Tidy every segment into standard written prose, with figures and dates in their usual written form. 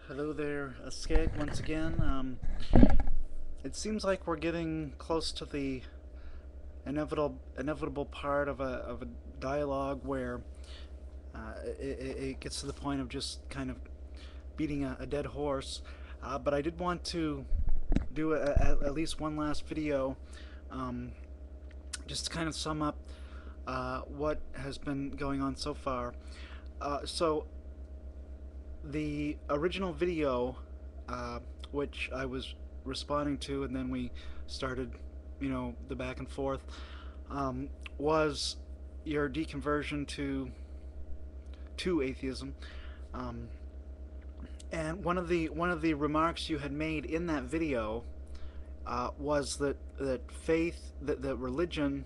Hello there, Skeg, once again. It seems like we're getting close to the inevitable part of a dialogue where it gets to the point of just kind of beating a dead horse. But I did want to do at least one last video, um, just to kind of sum up what has been going on so far. So the original video, uh, which I was responding to, and then we started, the back and forth, um, was your deconversion to atheism. Um, and one of the remarks you had made in that video was that faith, that religion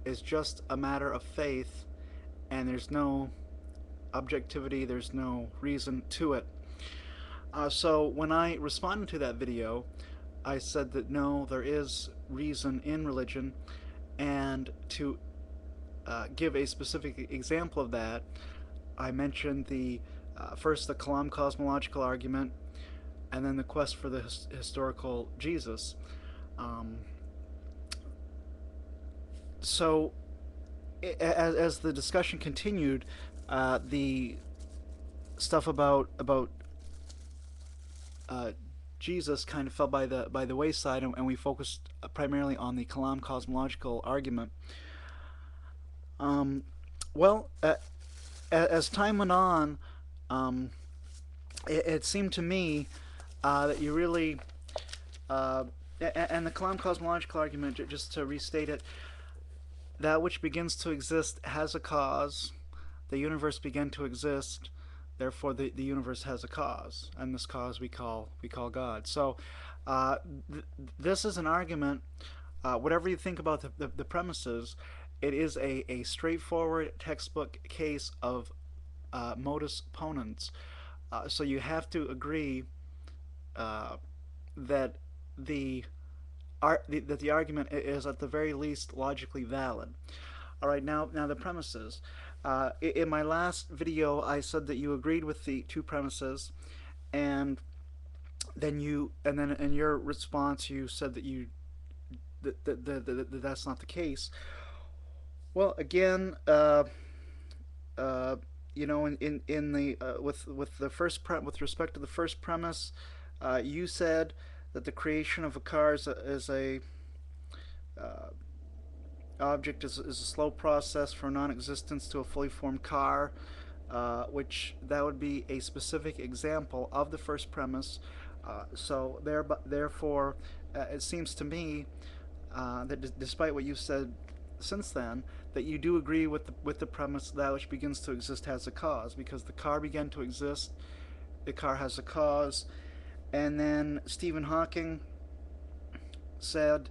is just a matter of faith, and there's no objectivity, there's no reason to it. So when I responded to that video, I said that no, there is reason in religion, and to give a specific example of that, I mentioned first the Kalam cosmological argument, and then the quest for the historical Jesus. Um, so as the discussion continued, the stuff about uh, Jesus kind of fell by the wayside, and we focused primarily on the Kalam cosmological argument. Um, well, as time went on, um, it seemed to me that you really uh, and the Kalam cosmological argument, just to restate it, that which begins to exist has a cause. The universe began to exist, therefore the universe has a cause, and this cause we call God. So uh, this is an argument. Whatever you think about the premises, it is a straightforward textbook case of modus ponens. So you have to agree uh, that the argument is at the very least logically valid. All right, now the premises. In my last video, I said that you agreed with the two premises, and then in your response you said that that's not the case. Well, again, uh, in the with the with respect to the first premise, you said that the creation of a car is a uh, object is a slow process from non-existence to a fully formed car, which that would be a specific example of the first premise. Therefore, it seems to me that despite what you've said since then, that you do agree with the premise that which begins to exist has a cause, because the car began to exist, the car has a cause, and then Stephen Hawking said,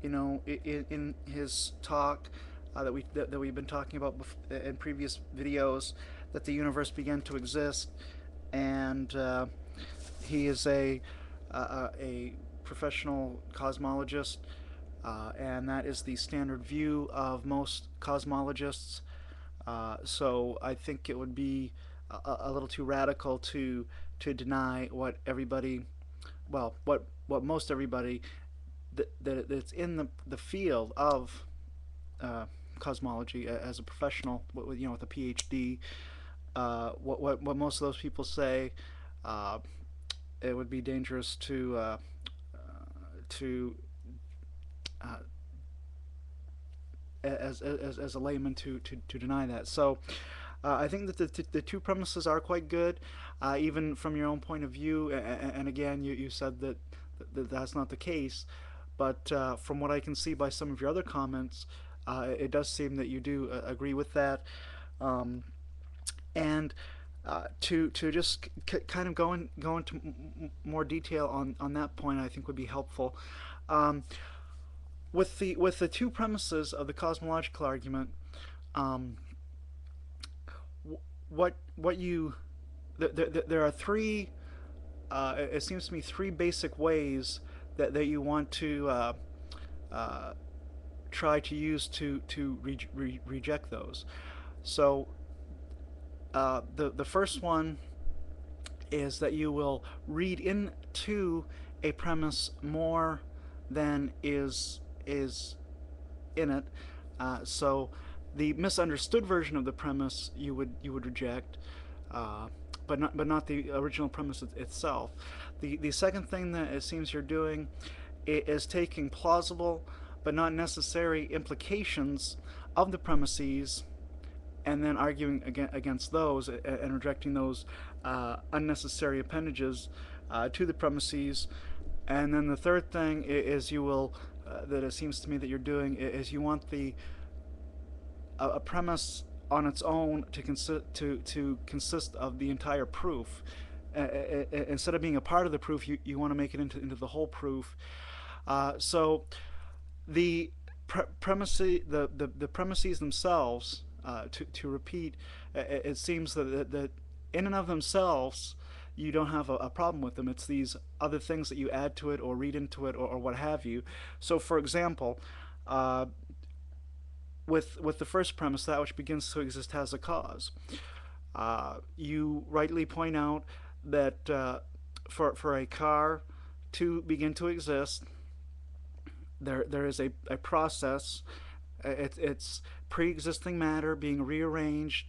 in his talk that we've been talking about in previous videos, that the universe began to exist, and he is a professional cosmologist, and that is the standard view of most cosmologists. So I think it would be a little too radical to deny what everybody, well, what most everybody that's in the field of cosmology as a professional, with a PhD, what most of those people say. Uh, it would be dangerous to uh, as a layman to deny that. So I think that the two premises are quite good, even from your own point of view. And again, you said that that's not the case, but from what I can see by some of your other comments, it does seem that you do agree with that. Um, and to just kind of go into more detail on that point, I think would be helpful. Um, with the two premises of the cosmological argument, um, what you there are three. It seems to me three basic ways that you want to uh, try to use to reject those. So the first one is that you will read into a premise more than is in it. So the misunderstood version of the premise you would reject, uh, but not the original premise itself. The second thing that it seems you're doing is taking plausible but not necessary implications of the premises and then arguing against those and rejecting those unnecessary appendages to the premises. And then the third thing is you will that it seems to me that you're doing is you want the a premise on its own to consist of the entire proof. Instead of being a part of the proof, you want to make it into the whole proof. So the premises the premises themselves, to repeat, it seems that in and of themselves you don't have a problem with them. It's these other things that you add to it or read into it, or what have you. So, for example, uh, with the first premise, that which begins to exist has a cause. You rightly point out that for a car to begin to exist, there is a process. It's pre-existing matter being rearranged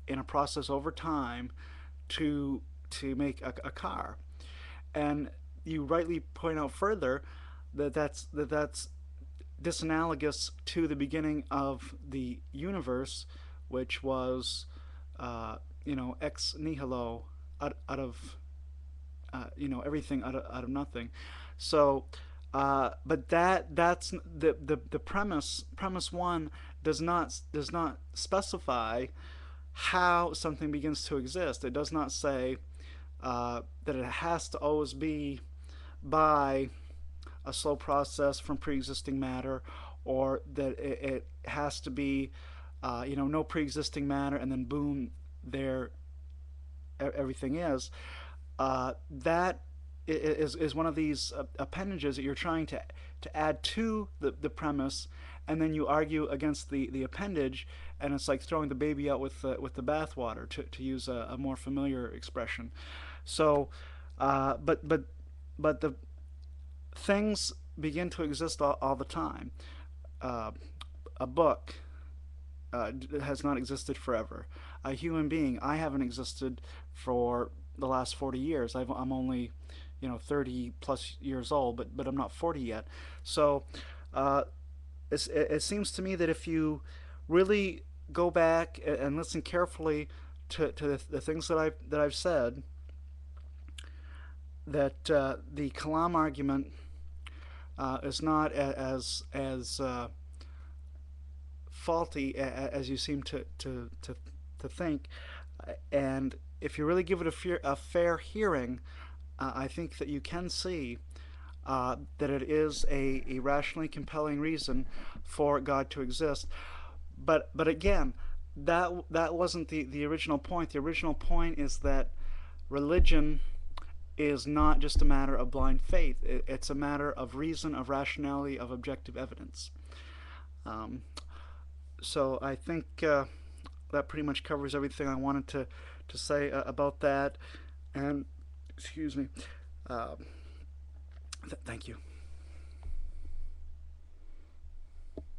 in a process over time to make a car. And you rightly point out further that that's disanalogous to the beginning of the universe, which was, ex nihilo, out of everything out of nothing. So, but that's the premise. Premise one does not specify how something begins to exist. It does not say that it has to always be by a slow process from pre-existing matter, or that it has to be, no pre-existing matter, and then boom, there everything is. That is one of these appendages that you're trying to add to the premise, and then you argue against the appendage, and it's like throwing the baby out with the bathwater, to use a more familiar expression. So, but the things begin to exist all the time. Uh, a book has not existed forever. A human being, I haven't existed for the last 40 years. I'm only 30 plus years old, but I'm not 40 yet. So uh, it seems to me that if you really go back and listen carefully to the things that I've said, that the Kalam argument is not as faulty as you seem to think. And if you really give it a fair hearing, I think that you can see that it is a rationally compelling reason for God to exist. But again, that wasn't the original point. The original point is that religion is not just a matter of blind faith. It's a matter of reason, of rationality, of objective evidence. Um, so I think that pretty much covers everything I wanted to say about that. And excuse me. Uh, thank you.